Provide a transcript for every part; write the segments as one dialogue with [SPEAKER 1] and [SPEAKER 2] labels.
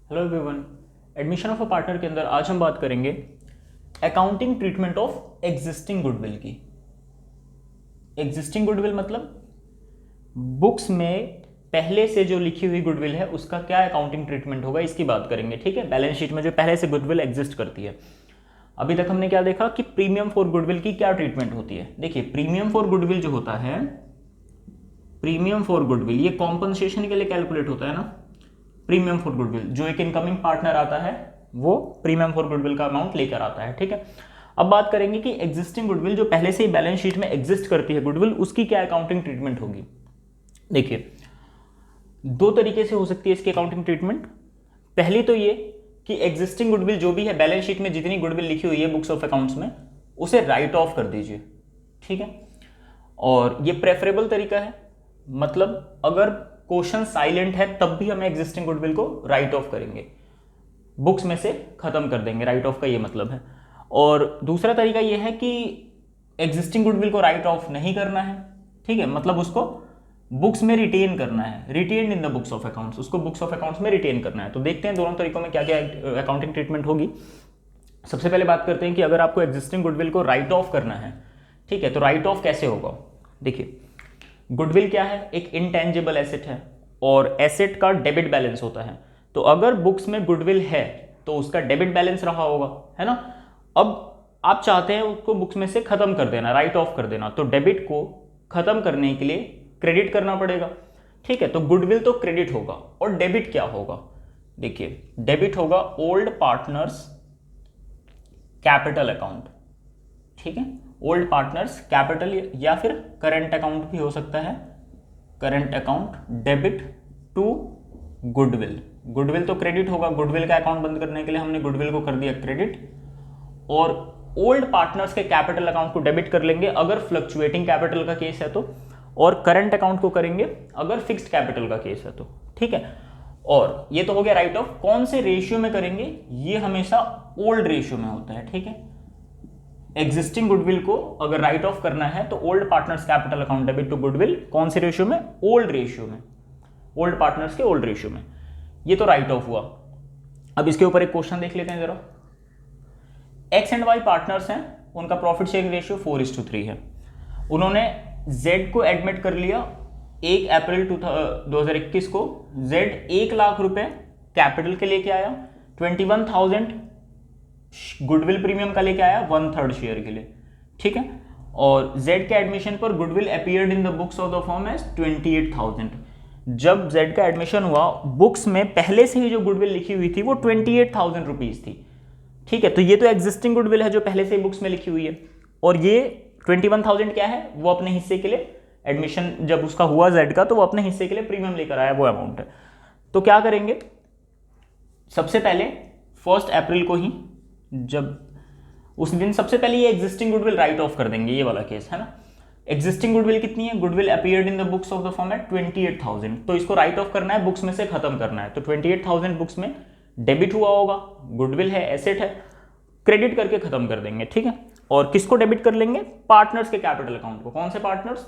[SPEAKER 1] Hello everyone. Admission of a partner के अंदर आज हम बात करेंगे accounting treatment of existing goodwill की। एग्जिस्टिंग गुडविल मतलब बुक्स में पहले से जो लिखी हुई गुडविल है उसका क्या अकाउंटिंग ट्रीटमेंट होगा, इसकी बात करेंगे। ठीक है, बैलेंस शीट में जो पहले से गुडविल एग्जिस्ट करती है। अभी तक हमने क्या देखा कि प्रीमियम फॉर गुडविल की क्या ट्रीटमेंट होती है। देखिए, प्रीमियम फॉर गुडविल जो होता है, प्रीमियम फॉर गुडविल ये कॉम्पनसेशन के लिए कैलकुलेट होता है ना। प्रीमियम फॉर गुडविल जो एक इनकमिंग पार्टनर आता है वो प्रीमियम फॉर गुडविल का अमाउंट लेकर आता है। ठीक है, अब बात करेंगे कि एग्जिस्टिंग गुडविल जो पहले से ही बैलेंस शीट में एग्जिस्ट करती है गुडविल, उसकी क्या अकाउंटिंग ट्रीटमेंट होगी। देखिए, दो तरीके से हो सकती है इसकी अकाउंटिंग ट्रीटमेंट। पहली तो ये कि एग्जिस्टिंग गुडविल जो भी है बैलेंस शीट में जितनी गुडविल लिखी हुई है बुक्स ऑफ अकाउंट्स में, उसे राइट ऑफ कर दीजिए। ठीक है, और ये प्रेफरेबल तरीका है। मतलब अगर क्वेश्चन साइलेंट है तब भी हम एग्जिस्टिंग गुडविल को राइट ऑफ करेंगे, बुक्स में से खत्म कर देंगे। राइट ऑफ का ये मतलब है। और दूसरा तरीका ये है कि एग्जिस्टिंग गुडविल को राइट ऑफ नहीं करना है। ठीक है, मतलब उसको बुक्स में रिटेन करना है, retain in the books of accounts, उसको बुक्स ऑफ अकाउंट्स में रिटेन करना है। तो देखते हैं दोनों तरीकों में क्या क्या अकाउंटिंग ट्रीटमेंट होगी। सबसे पहले बात करते हैं कि अगर आपको एग्जिस्टिंग गुडविल को राइट ऑफ करना है, ठीक है, तो राइट ऑफ कैसे होगा। देखिए, गुडविल क्या है, एक इनटेंजिबल एसेट है और एसेट का डेबिट बैलेंस होता है। तो अगर बुक्स में गुडविल है तो उसका डेबिट बैलेंस रहा होगा, है ना। अब आप चाहते हैं उसको बुक्स में से खत्म कर देना, राइट ऑफ कर देना, तो डेबिट को खत्म करने के लिए क्रेडिट करना पड़ेगा। ठीक है, तो गुडविल तो क्रेडिट होगा और डेबिट क्या होगा। देखिए, डेबिट होगा ओल्ड पार्टनर्स कैपिटल अकाउंट। ठीक है, ओल्ड पार्टनर्स कैपिटल या फिर करंट अकाउंट भी हो सकता है, current account debit to goodwill. Goodwill तो क्रेडिट होगा, गुडविल का अकाउंट बंद करने के लिए हमने गुडविल को कर दिया क्रेडिट, और ओल्ड पार्टनर्स के कैपिटल अकाउंट को डेबिट कर लेंगे अगर फ्लक्चुएटिंग कैपिटल का केस है तो, और करंट अकाउंट को करेंगे अगर फिक्स्ड कैपिटल का केस है तो। ठीक है, और ये तो हो गया राइट ऑफ। कौन से रेशियो में करेंगे, ये हमेशा ओल्ड रेशियो में होता है। ठीक है, एग्जिस्टिंग गुडविल को अगर राइट ऑफ करना है तो old partners capital account debit to goodwill, कौन से रेशियो में, ओल्ड रेशियो में, ओल्ड पार्टनर्स के ओल्ड रेशियो में। ये तो राइट ऑफ हुआ। अब इसके ऊपर एक क्वेश्चन देख लेते हैं जरा। एक्स एंड वाई पार्टनर्स हैं, उनका प्रॉफिट शेयरिंग रेशियो 4:3 है। उन्होंने जेड को एडमिट कर लिया 1 अप्रैल 2021 को। जेड 1 लाख रुपए कैपिटल के लेके आया, 21,000 गुडविल प्रीमियम का लेके आया 1/3 शेयर के लिए। ठीक है, और जेड के एडमिशन पर goodwill appeared in the books of the firm as 28,000। जब जेड का एडमिशन हुआ, बुक्स में पहले से ही जो गुडविल लिखी हुई थी वो 28,000 रुपीज थी। ठीक है, तो ये तो एग्जिस्टिंग गुडविल है जो पहले से ही बुक्स में लिखी हुई है, और ये 21,000 क्या है, वो अपने हिस्से के लिए एडमिशन जब उसका हुआ जेड का, तो वो अपने हिस्से के लिए प्रीमियम लेकर आया, वो अमाउंट है। तो क्या करेंगे, सबसे पहले 1 अप्रैल को ही, जब उस दिन सबसे पहले ये एग्जिस्टिंग गुडविल राइट ऑफ कर देंगे, ये वाला केस है ना। एग्जिस्टिंग गुडविल कितनी है, goodwill appeared in the books of the firm at 28,000, तो इसको राइट ऑफ करना है, बुक्स में से खत्म करना है। तो 28,000 बुक्स में डेबिट हुआ होगा, गुडविल है, एसेट है, क्रेडिट करके खत्म कर देंगे। ठीक है, और किसको डेबिट कर लेंगे, पार्टनर्स के कैपिटल अकाउंट को। कौन से पार्टनर्स,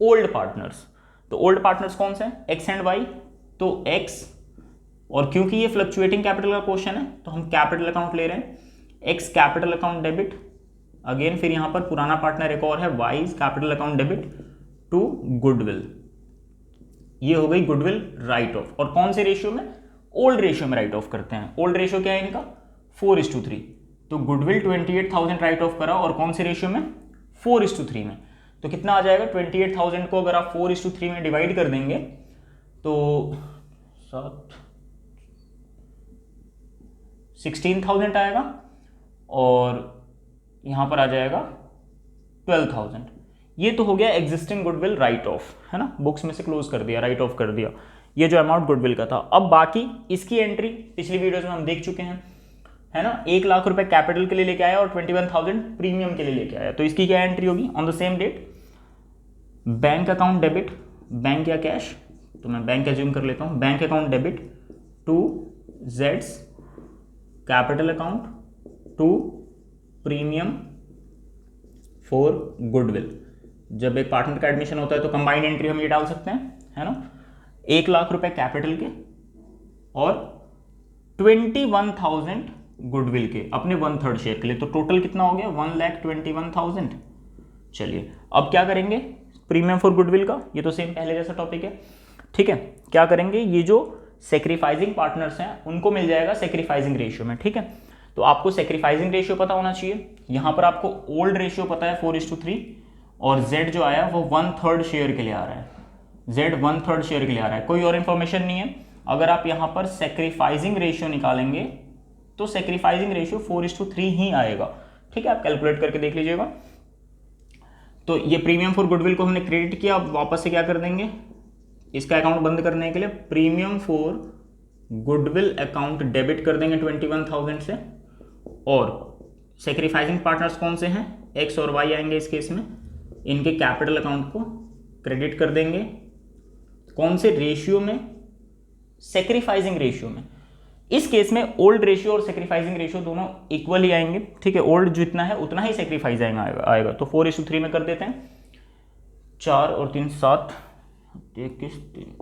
[SPEAKER 1] ओल्ड पार्टनर्स। तो ओल्ड पार्टनर्स कौन से हैं, एक्स एंड वाई। तो एक्स, और क्योंकि ये फ्लक्चुएटिंग कैपिटल का क्वेश्चन है तो हम कैपिटल अकाउंट ले रहे हैं, X capital account debit, again फिर यहां पर पुराना पार्टनर एक और है, Y capital account debit to goodwill. ये हो गई गुडविल राइट ऑफ। और कौन से रेशियो में, ओल्ड रेशियो में राइट ऑफ करते हैं। ओल्ड रेशियो क्या है इनका, 4:3। तो गुडविल 28,000 राइट ऑफ करा, और कौन से रेशियो में, 4:3 में। तो कितना आ जाएगा, 28,000 को अगर आप 4:3 में डिवाइड कर देंगे तो 16,000 आएगा, और यहां पर आ जाएगा 12,000। ये तो हो गया एग्जिस्टिंग गुडविल राइट ऑफ, है ना, बुक्स में से क्लोज कर दिया, राइट ऑफ कर दिया, ये जो अमाउंट गुडविल का था। अब बाकी इसकी एंट्री पिछली वीडियोस में हम देख चुके हैं, है ना। 1 लाख रुपए कैपिटल के लिए लेके आया और 21,000 प्रीमियम के लिए लेके आया, तो इसकी क्या एंट्री होगी, on the same date bank account debit, bank या कैश, तो मैं बैंक एज्यूम कर लेता हूं, बैंक अकाउंट डेबिट टू जेड्स capital account to premium for goodwill. जब एक पार्टनर का एडमिशन होता है तो कंबाइंड एंट्री हम ये डाल सकते हैं, है ना। 1 लाख रुपए कैपिटल के और 21,000 गुडविल के अपने 1/3 शेयर के लिए, तो टोटल कितना हो गया 1,21,000। चलिए अब क्या करेंगे प्रीमियम फॉर गुडविल का, ये तो सेम पहले जैसा टॉपिक है, ठीक है। क्या करेंगे, ये जो सेक्रीफाइसिंग पार्टनर्स हैं उनको मिल जाएगा सेक्रीफाइसिंग रेशियो में, ठीक है। तो आपको सेक्रीफाइसिंग रेशियो पता होना चाहिए। यहाँ पर आपको ओल्ड रेशियो पता है 4:3 और Z जो आया वो 1/3 शेयर के लिए आ रहा है, Z 1/3 शेयर के लिए आ रहा है, कोई और इन्फॉर्मेशन नहीं है। अगर आप यहाँ पर सेक्रीफाइसिंग रेशियो निकालेंगे तो सेक्रीफाइसिंग रेशियो 4:3 ही आएगा, ठीक है। आप कैलकुलेट करके देख लीजिएगा। तो ये प्रीमियम फॉर गुडविल को हमने क्रेडिट किया, अब वापस से क्या कर देंगे, इसका अकाउंट बंद करने के लिए premium for goodwill account debit कर देंगे 21,000 से, और सेक्रीफाइसिंग पार्टनर्स कौन से हैं, एक्स और वाई आएंगे इस केस में, इनके कैपिटल अकाउंट को क्रेडिट कर देंगे। कौन से रेशियो में, सेक्रीफाइसिंग रेशियो में। इस केस में ओल्ड रेशियो और सेक्रीफाइसिंग रेशियो दोनों इक्वल ही आएंगे, ठीक है। ओल्ड जितना है उतना ही सेक्रीफाइस आएगा। तो 4:3 में कर देते हैं, 4 और 3 7, 21 3,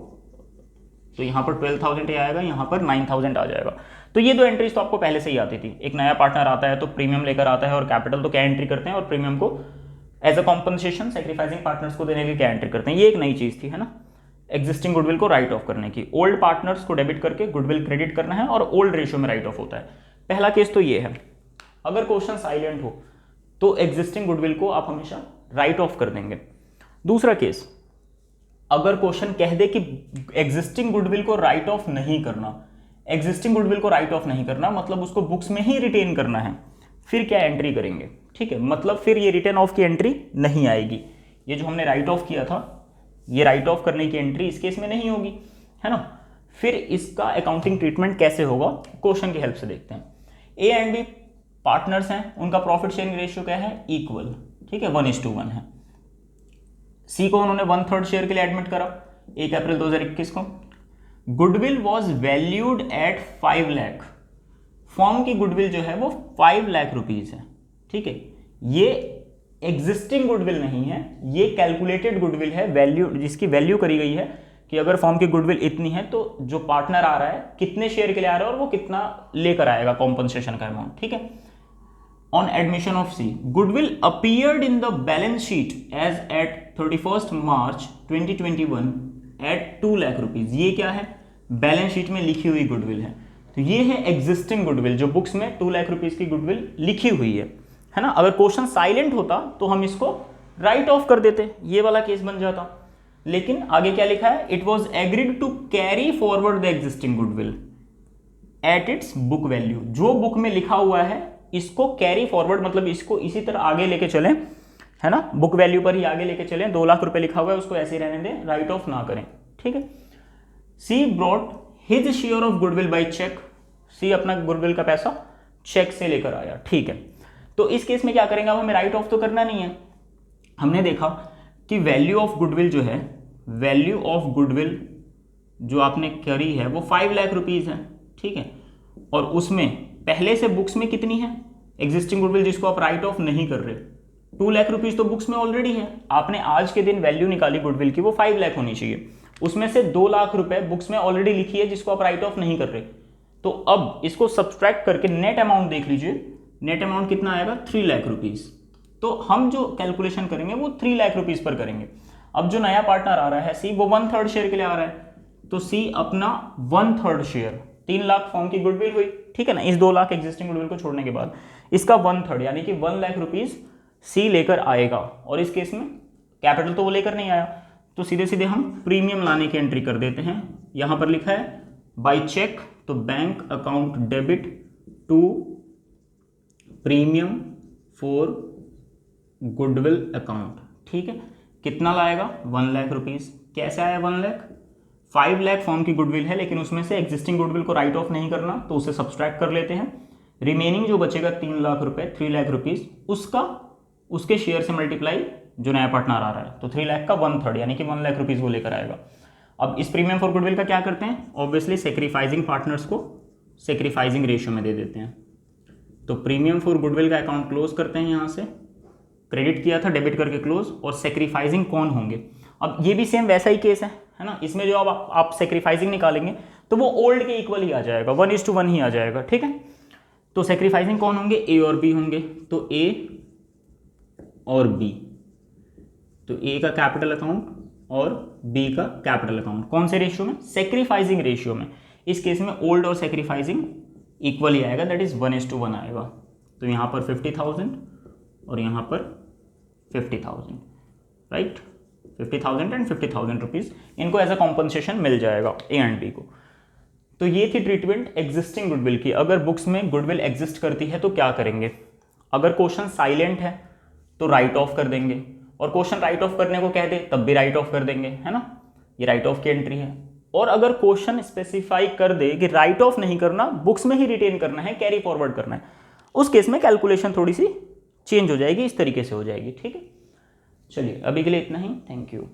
[SPEAKER 1] तो यहाँ पर 12,000 ही आएगा, यहाँ पर 9,000 आ जाएगा। तो ये दो एंट्रीज तो आपको पहले से ही आती थी। एक नया पार्टनर आता है तो प्रीमियम लेकर आता है और कैपिटल तो क्या एंट्री करते हैं, और प्रीमियम को as a compensation sacrificing partners को देने के लिए क्या एंट्री करते हैं। ये एक नई चीज़ थी, है ना, एग्जिस्टिंग गुडविल को राइट ऑफ करने की। ओल्ड पार्टनर्स को डेबिट करके गुडविल क्रेडिट करना है और ओल्ड रेशियो में राइट ऑफ होता है। पहला केस तो ये है। अगर क्वेश्चन साइलेंट हो तो एग्जिस्टिंग गुडविल को आप हमेशा राइट ऑफ कर देंगे। दूसरा केस, अगर क्वेश्चन कह दे कि एग्जिस्टिंग गुडविल को राइट ऑफ नहीं करना, एग्जिस्टिंग गुडविल को राइट ऑफ नहीं करना मतलब उसको बुक्स में ही रिटेन करना है, फिर क्या एंट्री करेंगे, ठीक है। मतलब फिर ये रिटर्न ऑफ की एंट्री नहीं आएगी। ये जो हमने राइट ऑफ किया था, ये राइट ऑफ करने की एंट्री इस केस में नहीं होगी, है ना। फिर इसका अकाउंटिंग ट्रीटमेंट कैसे होगा, क्वेश्चन की हेल्प से देखते हैं। ए एंड बी पार्टनर्स हैं, उनका प्रॉफिट शेयरिंग रेशियो क्या है, इक्वल, ठीक है, 1:1 है। सी को उन्होंने 1/3 शेयर के लिए एडमिट करा 1 अप्रैल 2021 को। Goodwill was valued at 5 lakh. Form की गुडविल जो है वो 5 लाख रुपीज है, ठीक है। ये एग्जिस्टिंग गुडविल नहीं है, ये कैलकुलेटेड गुडविल है, वैल्यू जिसकी वैल्यू करी गई है कि अगर फॉर्म की गुडविल इतनी है तो जो पार्टनर आ रहा है कितने शेयर के लिए आ रहा है और वो कितना लेकर आएगा कॉम्पनसेशन का अमाउंट, ठीक है। On admission of C, goodwill appeared in the balance sheet as at 31 March 2021 at 2 lakh rupees. ये क्या है, बैलेंस शीट में लिखी हुई गुडविल है। तो ये है एग्जिस्टिंग गुडविल जो बुक्स में 2 लाख रुपीज की गुडविल लिखी हुई है ना। अगर क्वेश्चन साइलेंट होता तो हम इसको राइट ऑफ कर देते, ये वाला केस बन जाता। लेकिन आगे क्या लिखा है, it was agreed to carry forward the existing goodwill at its book value. जो बुक में लिखा हुआ है इसको कैरी फॉरवर्ड मतलब इसको इसी तरह आगे लेके चलें, है ना, बुक वैल्यू पर ही आगे लेके चलें। 2 लाख रुपए लिखा हुआ है उसको ऐसे ही रहने दें, राइट ऑफ ना करें, ठीक है। C brought his share of goodwill by cheque. C अपना गुडविल का पैसा चेक से लेकर आया, ठीक है। तो इस केस में क्या करेंगे, अब हमें राइट ऑफ तो करना नहीं है। हमने देखा कि वैल्यू ऑफ गुडविल जो है, वैल्यू ऑफ गुडविल जो आपने करी है वो 5 लाख रुपीज है, ठीक है। और उसमें पहले से बुक्स में कितनी है एग्जिस्टिंग गुडविल जिसको आप राइट ऑफ नहीं कर रहे, 2 लाख रुपीज तो बुक्स में ऑलरेडी है। आपने आज के दिन वैल्यू निकाली गुडविल की, वो 5 लाख होनी चाहिए। उसमें से 2 लाख रुपए बुक्स में ऑलरेडी लिखी है जिसको आप राइट ऑफ नहीं कर रहे। तो अब इसको सब्सट्रैक्ट करके नेट अमाउंट देख लीजिए, नेट अमाउंट कितना आएगा, 3 लाख रुपीज। तो हम जो कैलकुलेशन करेंगे वो 3 लाख रुपीज पर करेंगे। अब जो नया पार्टनर आ रहा है सी, वो 1/3 शेयर के लिए आ रहा है, तो सी अपना 1/3 शेयर, 3 लाख फॉर्म की गुडविल हुई, ठीक है ना। इस 2 लाख एग्जिस्टिंग गुडविल को छोड़ने के बाद इसका 1/3 यानी कि 1 लाख रुपीज सी लेकर आएगा। और इस केस में कैपिटल तो वो लेकर नहीं आया, तो सीधे सीधे हम प्रीमियम लाने की एंट्री कर देते हैं। यहां पर लिखा है by cheque, so bank account debit to premium for goodwill account, ठीक है। कितना लाएगा, 1 लाख रुपीज। कैसे आया 1 लाख, 5 लाख फॉर्म की गुडविल है लेकिन उसमें से एग्जिस्टिंग गुडविल को राइट ऑफ नहीं करना तो उसे सब्सट्रैक्ट कर लेते हैं। रिमेनिंग जो बचेगा 3 लाख रुपए, 3 लाख रुपीज, उसका उसके शेयर से मल्टीप्लाई जो नया पार्टनर आ रहा है, तो 3 लाख का 1/3 यानी कि 1 लाख रुपीज वो लेकर आएगा। अब इस प्रीमियम फॉर गुडविल का क्या करते हैं, ऑब्वियसली सेक्रीफाइसिंग पार्टनर्स को सेक्रीफाइसिंग रेशियो में दे देते हैं। तो प्रीमियम फॉर गुडविल का अकाउंट क्लोज करते हैं, यहां से क्रेडिट किया था डेबिट करके क्लोज। और सेक्रीफाइसिंग कौन होंगे, अब ये भी सेम वैसा ही केस है ना। इसमें जो अब आप सेक्रीफाइसिंग निकालेंगे तो वो ओल्ड के इक्वल ही आ जाएगा, 1:1 ही आ जाएगा, ठीक है। तो सेक्रीफाइसिंग कौन होंगे, ए और बी होंगे, तो ए और बी, तो ए का कैपिटल अकाउंट और बी का कैपिटल अकाउंट, कौन से रेशियो में, सेक्रीफाइसिंग रेशियो में। इस केस में ओल्ड और सेक्रीफाइसिंग इक्वल ही आएगा, दैट इज 1:1 आएगा। तो यहाँ पर 50,000 और यहाँ पर 50,000, राइट, 50,000 एंड 50,000 रुपीज़ इनको एज अ कॉम्पनसेशन मिल जाएगा ए एंड बी को। तो ये थी ट्रीटमेंट एग्जिस्टिंग गुडविल की। अगर बुक्स में गुडविल एग्जिस्ट करती है तो क्या करेंगे, अगर क्वेश्चन साइलेंट है तो राइट ऑफ कर देंगे, और क्वेश्चन राइट ऑफ करने को कह दे तब भी राइट ऑफ कर देंगे, है ना, ये राइट ऑफ की एंट्री है। और अगर क्वेश्चन स्पेसिफाई कर दे कि राइट ऑफ नहीं करना, बुक्स में ही रिटेन करना है, कैरी फॉरवर्ड करना है, उस केस में कैलकुलेशन थोड़ी सी चेंज हो जाएगी, इस तरीके से हो जाएगी, ठीक है। चलिए अभी के लिए इतना ही, थैंक यू।